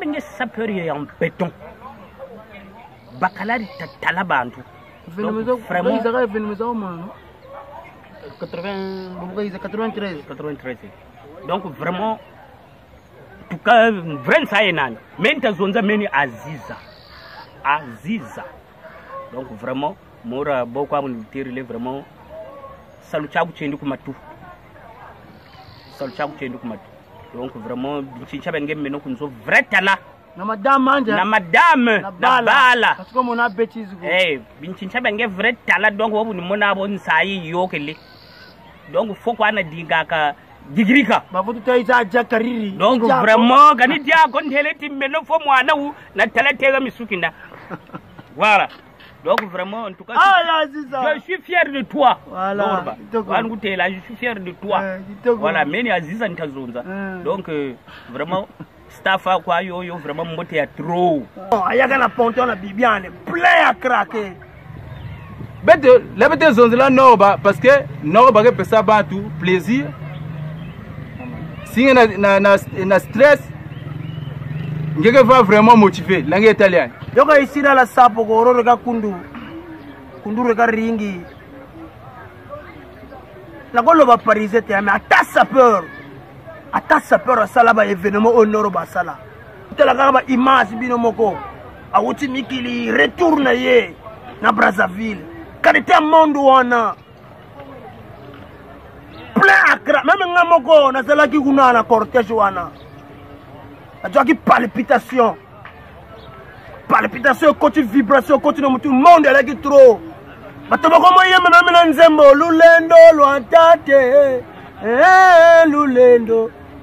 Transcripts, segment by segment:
benge sapeur en béton bakalari talabantu vraiment 93 donc vraiment en tout cas vraiment ça est nan menta zonza meni aziza donc vraiment mora beaucoup à mon tirer vraiment salut chabu chendi kumatu donc vraiment binchicha benge meno kunzo vrai talent na madame na bala parce que mon a bêtise binchicha benge vrai talent donc wobu ni mona bon sayi yokele donc faut quoi na dinga ka digrika ba futu taita jakariri donc vraiment gani dia kon tele timmeno fo mwana wu na tele tega misukinda voilà. Donc vraiment, en tout cas, je suis fier de toi. Voilà. Je suis fier de toi. Voilà, mais Aziza Ntazonza. Donc vraiment, staff quoi yo vraiment monté à trop. Ayaga na ponton na Bibiane, plein à craquer. Bête, la bête zonzela noba parce que noba que ça ba tout plaisir. Si na stress, ngeke va vraiment motiver langue italienne. Yoka ici dans la sapo goro rega kundu rega ringi la golo ba parisé te mais ata sapeur à sala ba événement honoro ba sala tela ka ba image bino moko a wuti mikili retourne ye na Brazzaville karité monde wana plein akra même ngamoko na sala ki kuna na cortège wana a qui palpitation, côté vibration, côté tout le monde est là qui trop. Maintenant, comment il y a même un zembo, lulendo, loatate,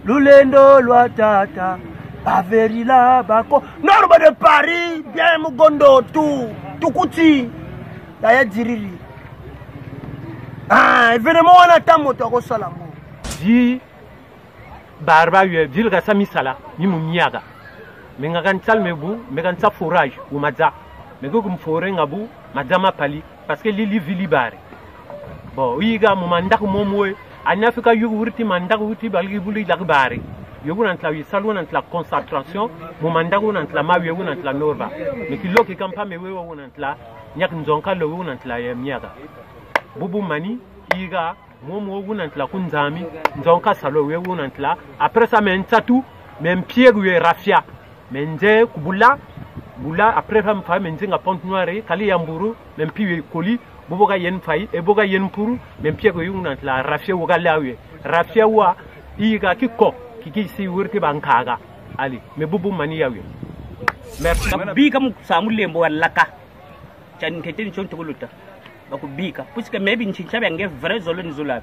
lulendo, loatata, averila, bako, norme de Paris, bien mugondo, tout kuti, y'a diriri. Ah, évidemment, on attend moto salamo. Barba ville ga sami sala ni mu miyaga me ngakan sal mebu me kan sa forage ou madza me go kum fore ngabu madama pali parce que lili vili bare bon yiga mu mandak momwe anafika yugo wurti mandak wuti balgi bulu dak bare yogo nan tla wi salwo nan tla concentration mu mandak nan tla ma yogo nan tla norba me ki loki kampa me wewo nan tla nyak nzonka lo nan tla ya miyaga bubu mani yiga momo wunantla kunzami nzonka salo we wunantla après ça men tatu men pied we rafia menje kubula bula après fam fa menje pont noire kali yamburu men piwe koli boboga yen fay e boga yen puru men pied we wunantla rafia woga lawe rafia wa iga kiko kiki si wurti bankaga ali me bubu mani yawe merci bi kam samu lembo wallaka chan tetin chon tuguluta bika puisque maybe nchicha benge vrai zolo nzola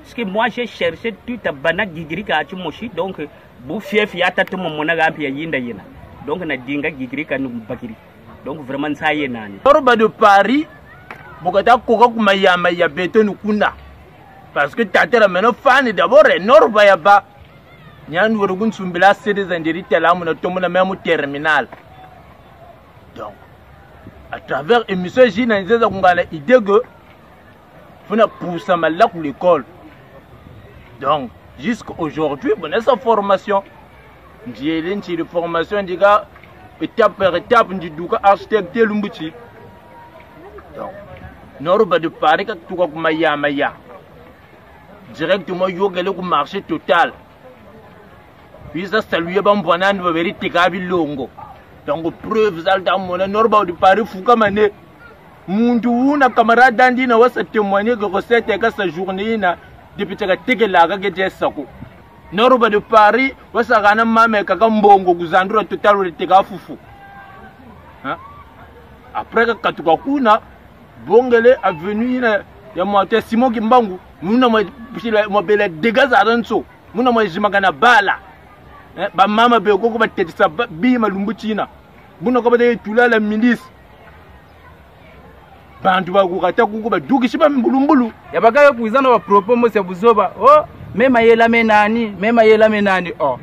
parce que moi j'ai cherché tout à banak gigrika tu moshi donc bu fief ya tatu mona gampi ya yinda yina donc na dinga gigrika nu bakiri donc vraiment ça y est nani Norba de Paris bokata koka kumayama ya beton kuna parce que tatera meno fan d'abord Norba ya ba nyan worugun sumbila cede zandiri telamu na tomona même terminal donc à travers émission Gina Nzeza Kungala idée que vous n'avez poussé mal là pour l'école. Donc, jusqu'à aujourd'hui, vous avez sa formation. J'ai une formation, des gars, étape par étape, du douka architecte Lumbuchi. Donc, Norba de Paris, tout comme Maya. Directement, il y a un marché total. Puis ça, saluer Bambonan, vous verrez, Tekabi Longo. Donc, preuve, Zalda, mon Norba de Paris, Foukamane. Mundu, na camarade d'Andi, na wasa témoigner que recette et que sa journée, depuis que tu as la gagné Sako. Norba de Paris, wasa gana mame, kakambongo, Guzandro, total, ou tega foufou. Après, quand tu as kuna, Bongele a venu, il y a mon Simon Kimbangu, Muna mobile dégâts à Ranso, Muna Majimagana Bala. Ba mama be ko ba tete sa bi malumbuchina buna ko ba de tula la milice bantu ba ku kata ku ba duki shiba mbulumbulu ya bagayo kuizana wa propos mo se buzoba oh mema yela menani oh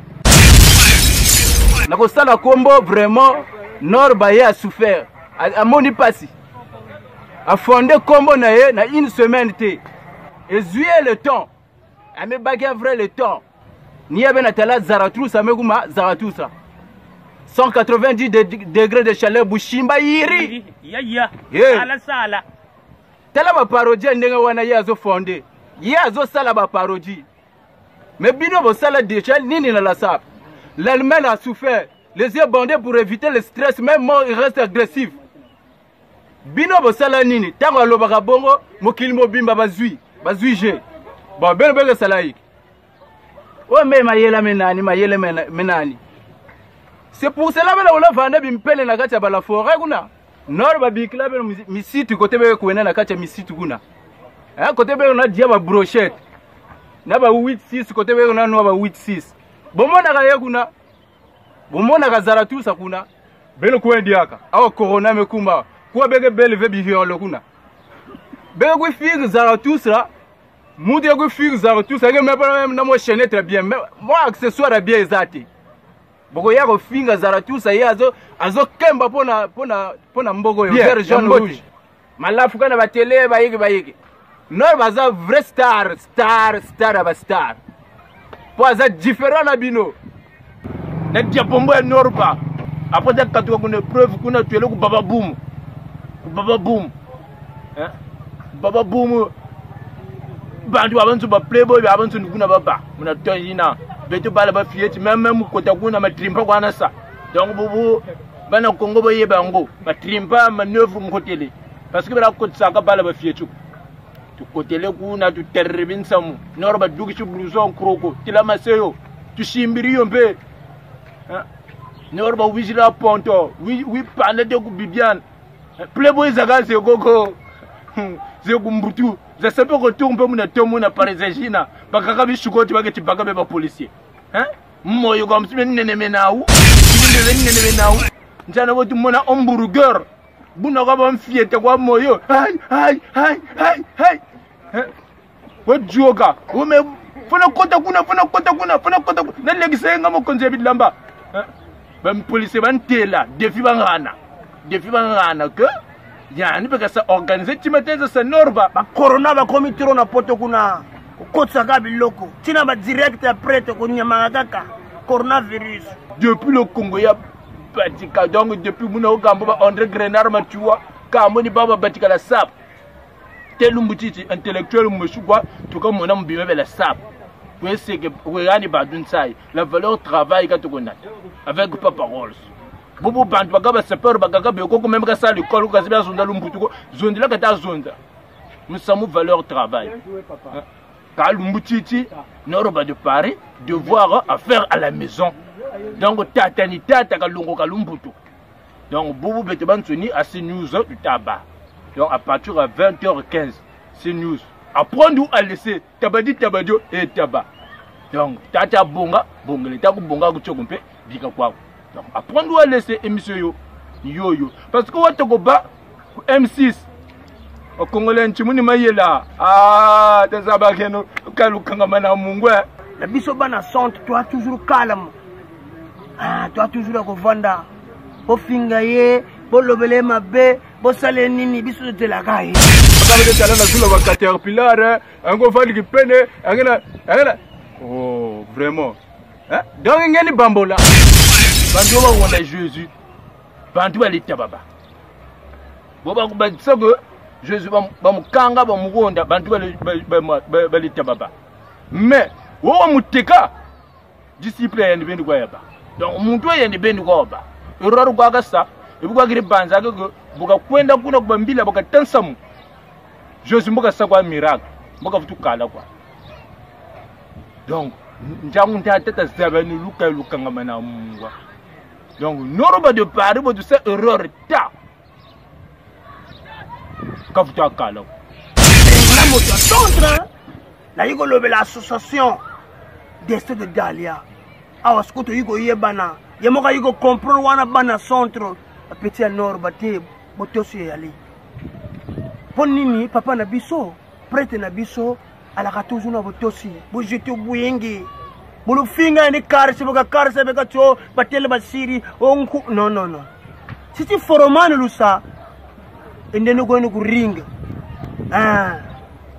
na ko sala kombo vraiment Norba a souffert a moni passi a fondé kombo na ye na une semaine té et juillet le temps a me bagay vrai le temps ni yabe na tala Zaratroussa meguma Zaratroussa 190 degrés de chaleur bushimba yiri ya Yeah. sala tala ba parodie ndenge wana ye azo fondé ye azo sala ba parodie mais bino bo sala déjà nini na la sap l'Allemagne a souffert les yeux bandés pour éviter le stress même mort il reste agressif bino bo sala nini tango alobaka bongo mokili mobimba bazui je bon beno sala yiki o me mayela menani c'est pour cela bela ola vanda bimpele na kati ya bala forêt kuna nord babikila bela misitu kote beke kuena na kati ya misitu kuna kote beke na dia ba brochette na ba 8-6 kote beke na no ba 8-6 bomona ka ye kuna bomona ka Zaratusa kuna belo kwendiaka awa corona mekumba kwa beke bele ve bihiolo kuna beke ku fig Zaratusa mude ku fig Zaratusa ke même na mo chaîne très bien moi accessoire bien ezati boko yako finga Zaratusa ye azo kemba pona mbogo yo vert jaune rouge malafu kana ba télé bayiki nor baza vrai star aba star po aza différent na bino na diapombo ya norba après ta katuka kuna preuve kuna tuele ku baba boom baba boom bantu abantu ba playboy abantu kuna baba muna tonjina beto bala ba fieti même kota kuna matrimpa kwana sa donc bubu bana kongo boye bango matrimpa manœuvre mkotele parce que bala kotsa ka bala ba fieti tu kotele kuna tu terrebinsa mu norba dugi chu blouson kroko tila maseyo tu shimbiriyo mbe norba wijila ponto wi pande de ku bibian playboy zaga se gogo ze kumbutu za sepe ko tumpe muna tomu na parizajina bakaka bishukoti bageti bagabe ba policier moyo kwa msime nene menawu njana botu mona hamburger buna kwa mfiete kwa moyo hai wajoga ume fona kota kuna na legise ngamo konje bidlamba ba policier bantela defi bangana ke yani beka sa organiser timatenza sa norba ba corona ba komitiro na poto kuna kotsa ka biloko tina ba direct après to kunyama kaka coronavirus depuis le Congo ya batika donc depuis muna okambo ba André Grenard matua kamoni baba batika la sap telumbutiti intellectuel mushugwa tuka mona mbimebe la sap c'est que regardez ba dunsai la valeur travail ka tokona avec Papa Rolls bobo bantu bagaba sepeur bagaga beko ko même ka sa l'école ka sibya zonda lumbutuko zondila ka ta zonda musamu valeur travail ka lumbutiti noroba de Paris devoir à faire à la maison donc tata ka longo ka lumbutu donc bobo bete bansoni à CNews du tabac donc à partir de 20h15 CNews apprendre où à laisser tabadio et tabac donc tata bonga bongele ta ku bonga ku chokompe bika kwao donc apprendre où à laisser émission yo parce que wata ko ba M6 au Congolais nchimuni mayela tazaba keno kalukanga mana mungu la biso bana centre toi toujours calme toi toujours ko vanda bo finga ye bo lobele mabe bo sale nini biso de la kai akabe de tala na zula ba caterpillar ango fali kipene angena oh vraiment donc ngeni bambola bantu ba wona Jésus bantu ba leta baba boba ku ba tsogo Jésus ba mukanga ba mugonda bantu ba leta baba mais wo muteka disciple ya ndibendi kwa yaba donc muntu ya ndibendi kwa baba eroro kwa kasa ebukwa kiri banza ko buka kwenda kuna kubambila buka tansamu Jésus mboka sakwa miracle mboka futukala kwa donc njangu ntata zabani luka ngamana mungwa donc noroba de Paris bo ça erreur ta kafuta kala na moto centre la yiko lobe l'association d'Est de Dalia awa skuto yiko yebana yemoka yiko comprendre wana bana centre petit nord bate botosi yali ponini papa na biso prêtre na biso ala ka toujours na botosi bo jeté buyenge bulu finga ni karse boka karse beka cho batele basiri onku non si tu foromane lusa endeno go ni ku ring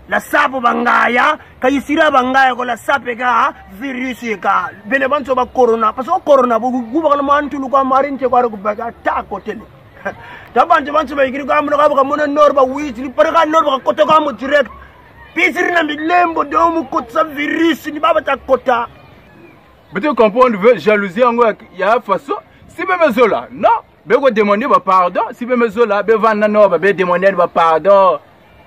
la sapo bangaya kayisira bangaya ko la sape ka virus ka bele banso ba corona parce que corona bu guba na mantu lu ko marin te ko ko ba ta ko tele ta banso banso ba igiri ko amno ka mo nor ba witi par ka nor ba ko to ka mo direct pisir na milembo do mu ko sa virus ni baba ta kota Peut-être comprendre jalousie en ya façon si même zola non be ko demander ba pardon si même zola be vanda no ba be demander ba pardon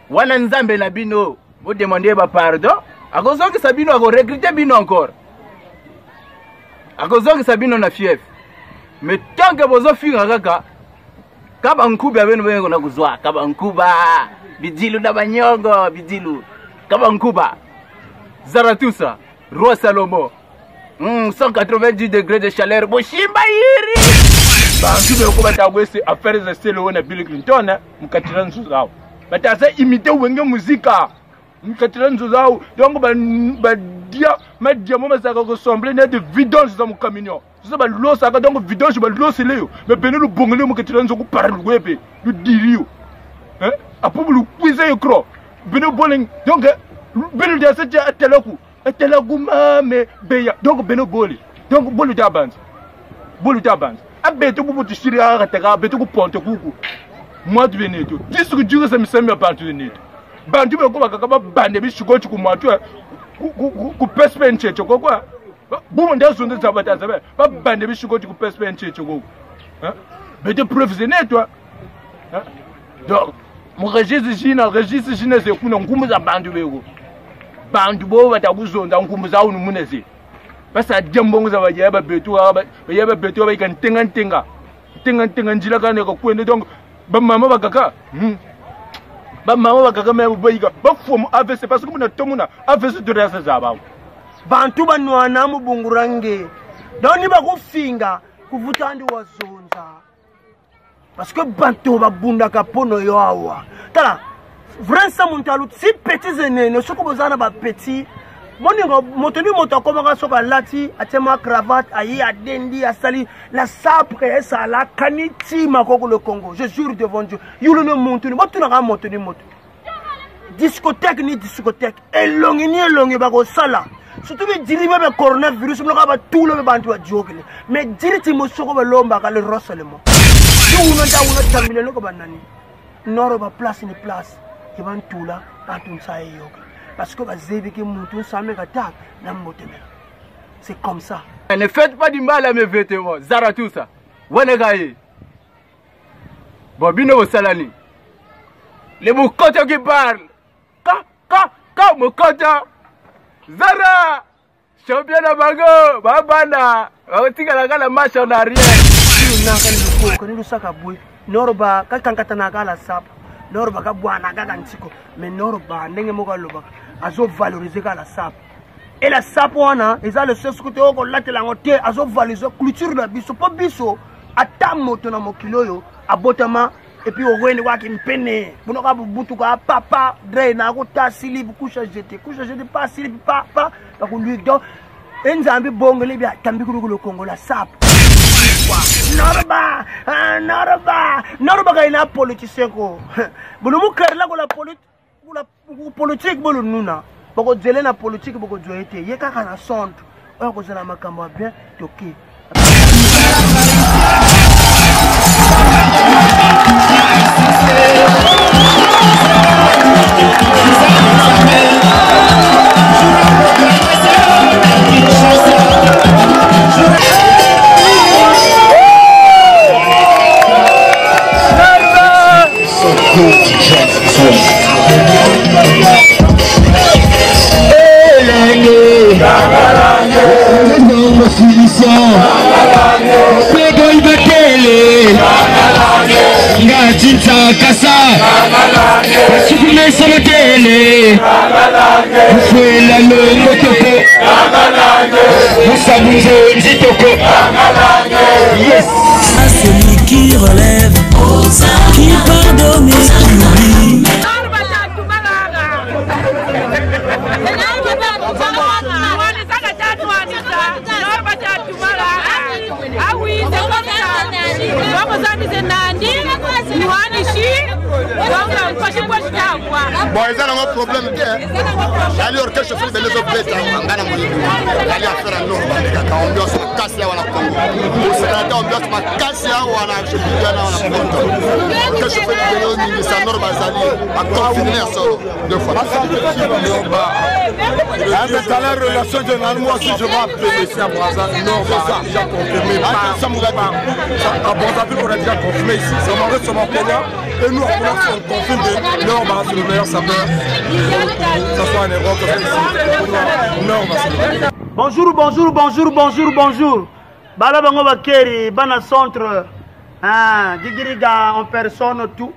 wana nzambe na bino bo demander ba pardon akozo que sabino ako regretter bino encore akozo que sabino na fief mais tant que bozo finga kaka kaba nkuba beno bengo na kuzwa kaba nkuba bidilu na banyongo bidilu kaba nkuba Zaratusa roi Salomo 190 degrés de chaleur boshimba yiri bantu beko batagwese affaires de selo na Bill Clinton mukatira nzu zawo batasa imiter wenge muzika mukatira nzu zawo donc ba dia madia mo masaka ko sembler net de vidange za mu camion ça ba lo saka donc vidange ba lo seleyo mais bene lu bongole mukatira nzu ko parle gwebe lu dirio hein apubu lu kwize yokro bene bowling donc bene dia se ja teleku telaguma me beya donc beno boli donc bolu tabans abeto bubu tishiri akataka abeto ku ponte kuku mwatu beneto disku jugo sa misami abantu beneto bantu beko bakaka bande bishikochi ku mwatu ku perspenche choko kwa bubu ndazonde zabataza ba bande bishikochi ku perspenche choko hein beto preuve neto hein donc mo registre jina ze kuna ngumu za bantu beko bantu bo batakuzonda nkumbu zawo numuneze basa jambongo za bajaba betu ba ikan tenga njila kane ko kwende donc ba mama bakaka me boyiga ba fomu avese parce que muna tomuna avese de rasa zaba bantu banwana mu bungurange doni ba kufinga kuvutandi wazonza parce que bantu babunda kapono yo awa tala vraiment montalu si petits enene soko bozana ba petit moningo motoni motokoma ka soka lati atema cravate ayi adendi asali la sapre esa la kaniti makoko le Congo je jure devant Dieu yulo no montoni botuna ka motoni moto discothèque ni discothèque elongi ba ko sala surtout be diribe be coronavirus mo ka ba tulo be bantu wa jokele mais diriti mo soko be lomba ka le roselemo tuno ndawuno tamile loko banani noro ba place ni place Tula, parce que c'est comme ça. Ne faites pas du mal à mes vêtements, Zaratusa. Wanagaye. Bobino Salani. Les Moukoto qui parlent. Moukoto. Zara. Champion de Bago. Babana. Otika la marche en arrière. Norba, Kankatanaga la sap. Norba ka bwana kaka ntiko mais norba ndenge moko loba azo valoriser ka la sap et la sap wana eza le seul côté ko latela ngote azo valoriser culture na biso po biso atamoto na mokilo yo abotama et puis oweni wa kimpene buno ka butu ka papa dre na ko ta silib kusha jete pas silib papa ba ko lui donc enzambi bongole bia tambikulu ko Congo la sap Norba kaina politicien ko bulu mu kerla ko la politique bulu nuna bako jele na politique bako joyete ye kaka na sonde oyo ko zana makambo bien toki Kasa, sukume sabakele, fue la longo toko, musabuzo jitoko, yes. Celui qui relève, qui pardonne et qui oublie. Bon, ils ont un problème. Allez, orchestre fait des autres bêtes. Allez, à faire un autre. Ambiance, ma casse là, on a Congo. Au Sénégal, ambiance, ma casse là, on a je suis bien là, on a Congo. Orchestre fait des autres, ça n'a pas basali. À confirmer ça 2 fois. Dans la relation de moi, si je vais appeler ici à Brazza, non, ça déjà confirmé. À Brazzaville, on a déjà confirmé ici. Ça m'arrête sur mon Kenya. Et nous, on confirme que non, c'est le meilleur sapeur. Ça soit en Europe, non, c'est le meilleur. Bonjour, bonjour, bonjour, bonjour, bonjour. Bala bango bakeri, bana centre. Ah, digiriga en personne tout.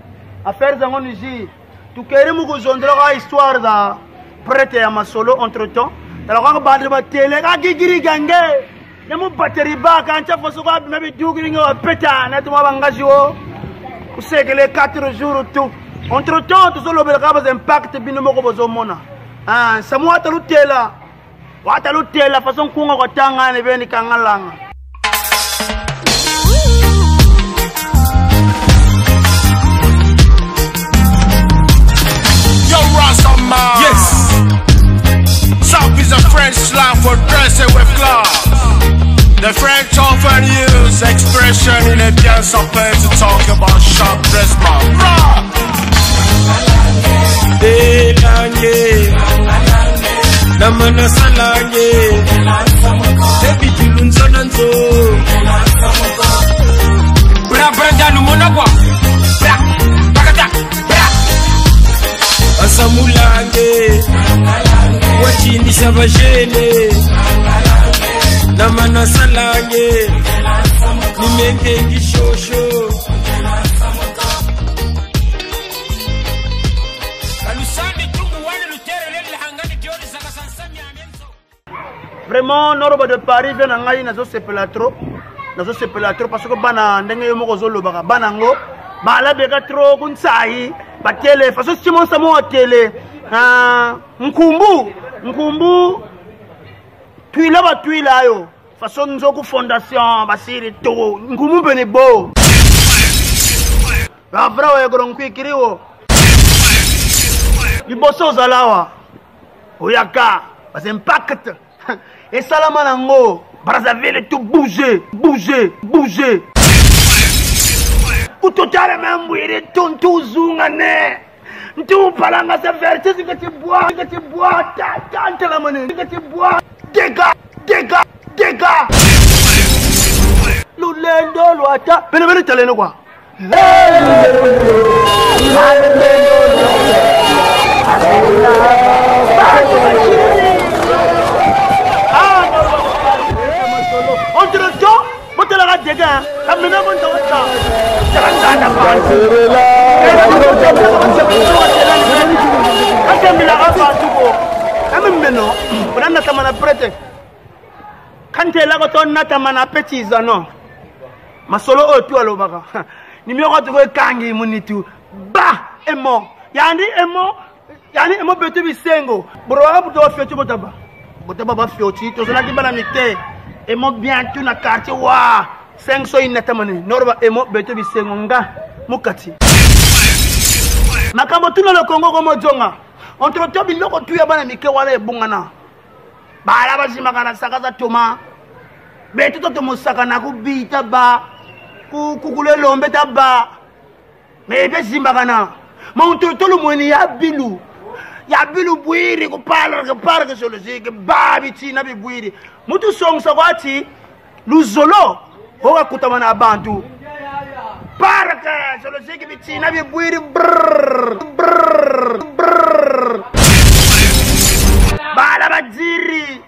Affaires zango niji. Tu keri mugo zondra histoire da prête à ma solo entre temps. Alors quand bande ba télé ka digiriga nge. Yamu batterie ba kan cha foso ko mebi dugiringa peta na tuma bangaji wo. Vous savez que les 4 jours tout. Entre temps, tout ça, le impact binôme que vous mona. Ah, ça moi talutela. Wa talutela façon kunga ko tanga ne beni kangalanga. Yo, Rastaman. Yes. South is a French slang for dressing with class. The French often use expression in a bien sapin to talk about sharp dress man. Delange, namana salange, ebi tulunzo nanzo. Bra branda numonagwa, bra bagada, bra. Asamulange, wachindi savajene. Namana salange, nimenge ngishosho. Vraiment, Noroba de Paris vient en Aïe, nazo sepela trop parce que bana ndenge yo moko zolo baka banango, bala beka trop kunsai, ba télé, façon Simon Samo à télé, nkumbu, tuila ba tuila yo, façon nzoku fondation, basiri to, nkumbu bene bo. La vraie gronkui kiriwo. Liboso zalawa, oyaka, bas impact. Et Salamanango, Brazzaville tout bouger. Ou total même bouillir ton tout zungane. Tout palanga sa faire, c'est que tu bois, tante la monnaie, que tu bois, dégâts. Lulendo loata, benevenu taleno quoi. Entre temps, vous te la dégâts, la menace de votre et moi bien tout na quartier wa 500 inatamane norba et moi beto bi sengonga mukati makambo tuno le Congo comme jonga entre temps bi loko tuya bana mike wala ebungana bala bazima kana sakaza toma beto to musaka na kubita ba kukule lombe taba mais be zimba kana mon to lo moni ya bilu bwiri ko parle sur le zig babi tina bi bwiri mutu song sakwati luzolo hoka kutamana abantu parle sur le zig bi tina bi bwiri bala badiri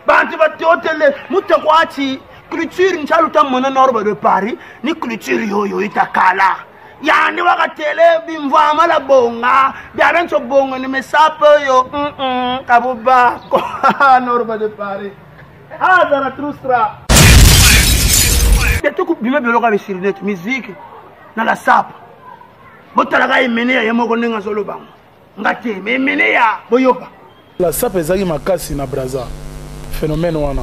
bantu batotele mutu kwati culture nchaluta mona norba de Paris ni culture yoyo itakala yandi wakatele bimvama la bonga biabenso bonga ni mesape yo kabuba norba de Paris hazara trustra beto ku bime beloka be sirinet musique na la sap botala ga imene ya moko ninga solo bango ngate me imene ya boyoka la sap ezaki makasi na Brazza phénomène wana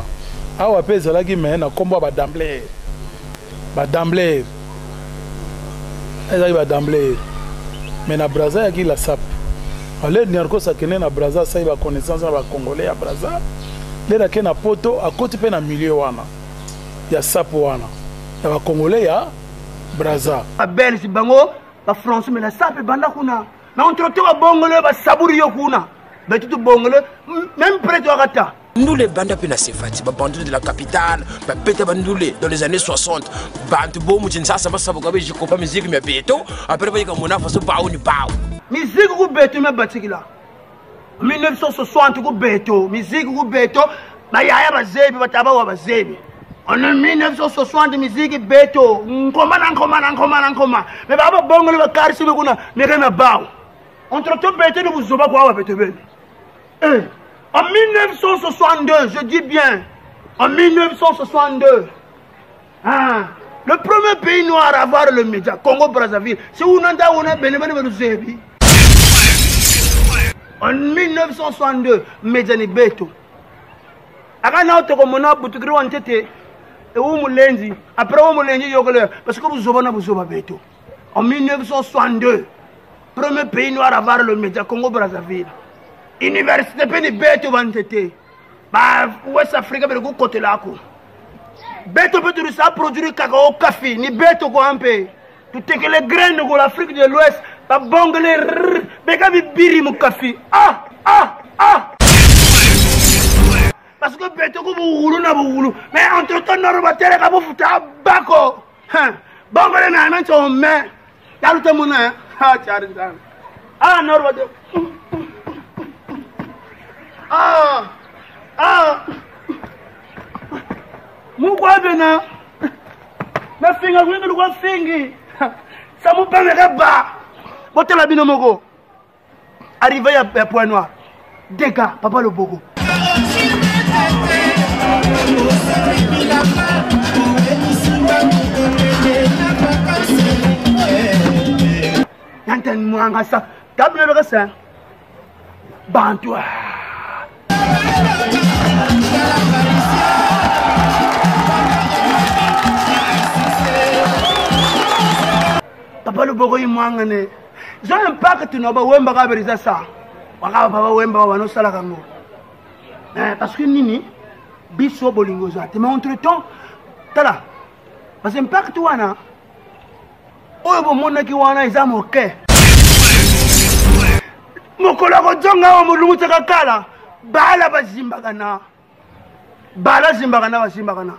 awa pe ezalaki me na kombo ba d'emblée ezali ba d'emblée mais na Brazza yaki la sap ale Niarkos akene na Brazza ça ba connaissance na ba congolais ya Brazza le na ke na poto akoti pe na milieu wana ya sapo wana ya ba congolais ya Brazza ba belge bango ba français mais la sape banda kuna na on trotte ba bongole ba saburi yo kuna ba tout bongole même près de Rata. Nous les bandes à Sefati, les bandes de la capitale, les bandes dans les années 60, bandes beau moutinsa ça va savoir que je comprends musique mais béto après il y a mon affaire sur baou ni baou. Musique ou béto mais bâti là. 1960 ou béto, musique ou béto, bah y'a ba zebi ba taba wa ba zebi. En 1960 musique béto, comment. Mais bah bongo le carré kuna mais quand baou. On trouve béto de vous zoba quoi wa béto ben. En 1962, je dis bien, en 1962, le premier pays noir à avoir le média, Congo-Brazzaville, c'est où on a bénéficié. En 1962, Médiani Beto. Après, on a boutigri en tête, et où Moulenzi, après où Moulenzi Yogole, parce que vous avez Beto. En 1962, premier pays noir à avoir le média, Congo-Brazzaville. Université pe ni beto bantete ba West Africa be ko côté là ko beto peut ça produire cacao café ni beto ko ampe tout que les graines de l'Afrique de l'Ouest ba bongole be ka bi biri mu café parce que beto ko bu na bu mais entre temps no ba tere ka bu futa bako bongole na man to me yalu tamuna ha charindan no ba Mukwa bena na finga kwini lukwa fingi samu pameka ba botela bino moko arrivé à Point Noir Dega Papa Lobogo Yanten mwanga sa kabne beka sa Bantua Papa Lobogo imwangane zo impact no ba wemba ka beriza sa waka papa wemba wa no sala kango parce que nini biso bolingo za te mais entre temps tala parce que impact wana oyo bo monaki wana iza moke mokolo ko jonga wa mulungu taka kala bala bazimbagana bala zimbagana bazimbagana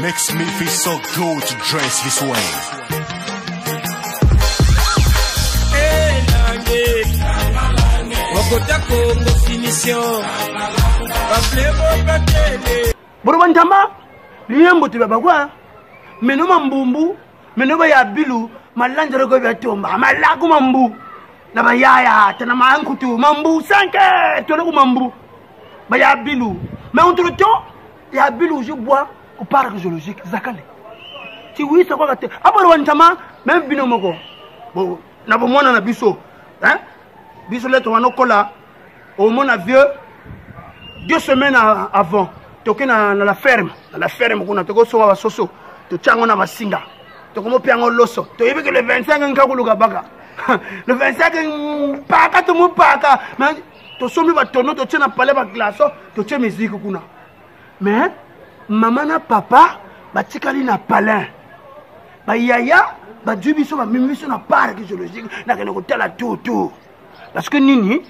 Makes me feel so good to dress this way. Burubantama liembo tibaba kwa menoma mbumbu menoma ya bilu malanjaro go betomba malaku mambu na bayaya tana mankutu mambu sanke tole ku mambu baya bilu mais entre temps ya bilu je bois au parc zoologique zakale ti oui ça quoi te aboro wantama même bino moko bo na bo mona na biso biso le to wanokola au mon vieux 2 semaines avant toke na la ferme kuna toko so wa soso to chango na basinga toko mo piango loso to yebe que le 25 ngakuluka baka le 25 paka to mo paka mais to somi ba tono to tena pale ba glace to tche musique kuna mais maman na papa batikali na palin ba yaya ba dubiso ba mimiso na parc zoologique na kene ko tala tout parce que nini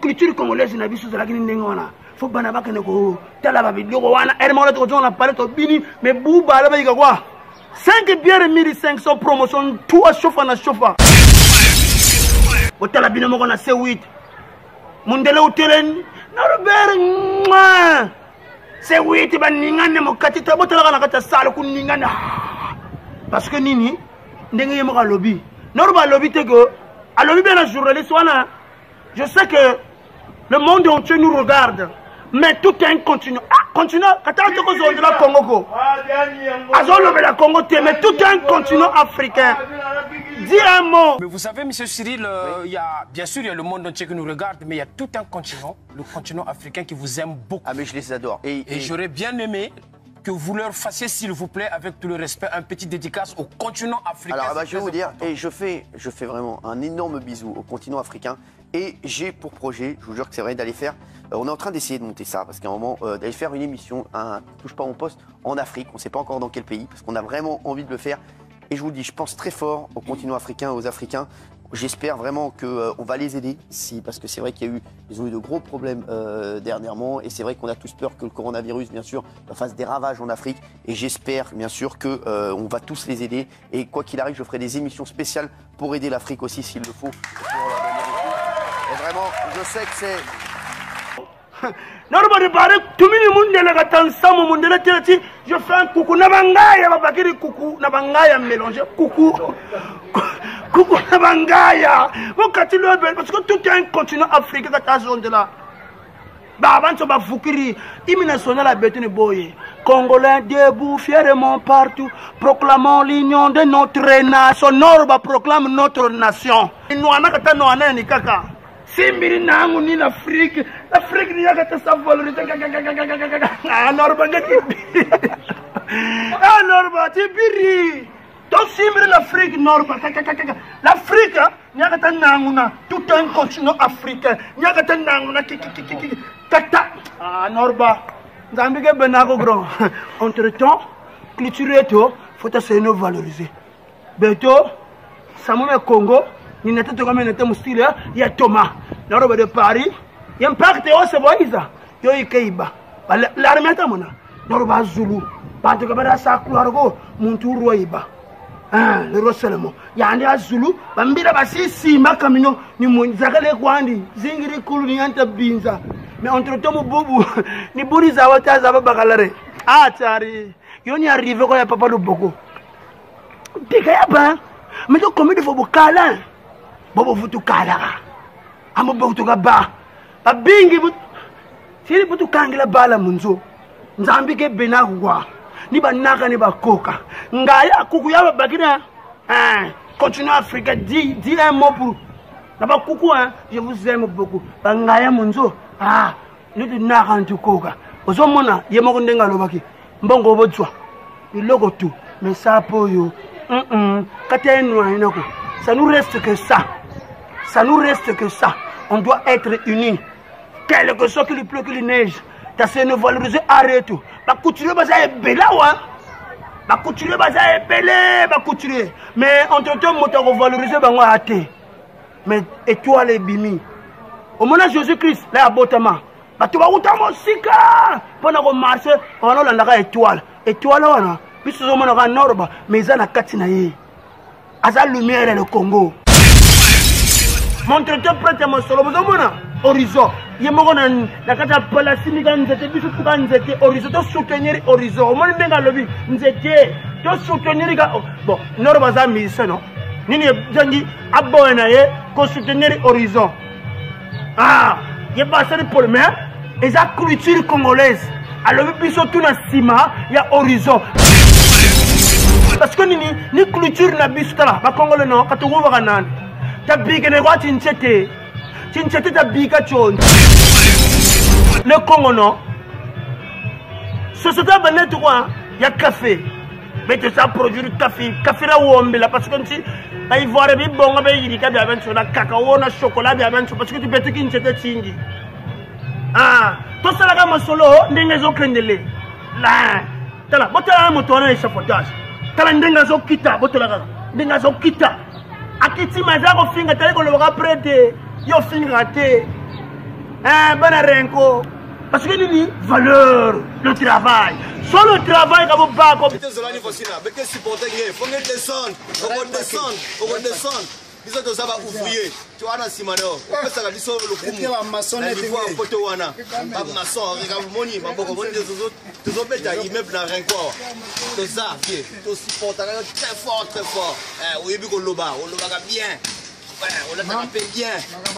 culture congolaise na biso zalaki ndenge wana faut bana bakene ko tala ba video wana ermo to ko na parler to bini mais buba la ba yika quoi 5 bières 1500 promotion tout à chauffe na chauffe o tala bino moko na C8 mundele utelen na Robert C8 ba ningane mo katita botala kana kata sala ku ningane parce que nini ndenge yemo ka lobby normal lobby te ko a lobby bien na journaliste wana Je sais que le monde entier nous regarde, mais tout est un continent. Ah, continent, quand tu as la Congo, la Congo, mais tout est un continent africain. Dis un mot. Mais vous savez, M. Cyril, bien sûr, il y a le monde entier qui nous regarde, mais il y a tout un continent, le continent africain, qui vous aime beaucoup. Ah, mais je les adore. Et j'aurais bien aimé que vous leur fassiez, s'il vous plaît, avec tout le respect, un petit dédicace au continent africain. Alors, je vais vous dire, et je fais vraiment un énorme bisou au continent africain. Et j'ai pour projet, je vous jure que c'est vrai, d'aller faire... on est en train d'essayer de monter ça, parce qu'à un moment, d'aller faire une émission, un Touche pas mon poste, en Afrique. On ne sait pas encore dans quel pays, parce qu'on a vraiment envie de le faire. Et je vous le dis, je pense très fort au continent africain, aux Africains. J'espère vraiment qu'on va les aider, parce que c'est vrai qu'ils ont eu de gros problèmes dernièrement. Et c'est vrai qu'on a tous peur que le coronavirus, bien sûr, fasse des ravages en Afrique. Et j'espère, bien sûr, qu'on va tous les aider. Et quoi qu'il arrive, je ferai des émissions spéciales pour aider l'Afrique aussi, s'il le faut. Et vraiment, je sais que c'est... Je fais un coucou, nabangaya, coucou, nabangaya mélangé, coucou, coucou, nabangaya. Parce que tout est un continent africain, cette zone-là. Congolais debout, fièrement partout, proclamons l'union de notre nation. Norba proclame notre nation. Simbiri nangu ni l'Afrique ni yakata sa valoriser. Ah Norba ngati. Ah Norba tibiri. Donc simbiri l'Afrique Norba. L'Afrique yakata nangu na tout un continent africain. Yakata nangu na tata. Ah Norba. Zambike benako grand. Entre-temps, culture to faut essayer de valoriser. Beto, Samuel Congo ni natoto kama nete mustile ya Thomas na roba de Paris impact o se boiza yo ikeiba l'armée ta mona na roba Zulu bantu ka bara sa kuargo muntu roiba le roselemo ya ndi Zulu bambira basisi makamino ni munzakale kwandi zingiri kulu ni anta binza mais entre temps bubu ni buriza wataza babakalare tari yo ni arrivé ko ya papa do boko dikaya ba mais to comédie fo bokala bobo futu kala amo boto gaba abingi but siri butu kangila bala munzo nzambi ke benagwa ni banaka ni bakoka ngaya kuku ya bakina continue Afrique dis un mot pour na ba kuku je vous aime beaucoup bangaya munzo ni de naka ntukoka ozomona yemoko ndenga lobaki mbongo botswa iloko tu mais ça pour yo katenwa inako ça nous reste que ça. Ça nous reste que ça. On doit être unis. Quel que soit qu'il pleut, qu'il neige. T'as essayé de valoriser, arrête tout. Ma couture, bah ça est belle là, ouais. Ma couture, bah ça est belle, ma couture. Mais entre temps, moi, t'as revalorisé, bah moi, athée. Mais étoile et bimi. Au moment de Jésus-Christ, là, à Botama. Bah tu vas où t'as mon sika. Pendant qu'on marche, on a la étoile. Étoile, on a. Puis, ce moment, on a un orbe. Mais ils ont la katinaye. Asa lumière et le Congo. Montre-toi prêt à mon solo. Vous avez horizon. Il y a la carte de Palestine. Horizon. De soutenir horizon. Au moins, il y a lobby. De soutenir. Bon, nous avons mis ça, non? Nous avons dit, abonner, qu'on soutenir horizon. Il y a pas ça pour le maire. Et la culture congolaise. Alors, il y a tout dans ciment. Il y a horizon. Parce que ni culture na bistala ba Congolais non ka tugo ba nan ta big ne kwa tinchete ta bika chon le Congo non société banet quoi ya café mais tu ça produire café la wombe là parce que si ba ivoire bi bonga ba yiri ka ba ben so na cacao na chocolat ba ben so parce que tu peux te kinchete chingi to sala ka masolo ndenge zo kendele la tala botala moto na échafaudage tala ndenga zo kita botola ndenga zo kita akiti mazako finga tale ko lo ka prêter yo finga te bana renko parce que ni valeur le travail sans le travail ka bo ba ko zolani fosina beke supporter nge faut descendre Ils ont ça va ouvrier. Tu vois, on a on peut ça la dissolver le coup. On niveau à côté wana. Pas maçon, regarde moni, ma beaucoup moni des autres bêtes immeuble n'a rien quoi. C'est ça, qui tu supportes très fort. Oui, puis on loba bien. Ouais, on l'a tapé bien.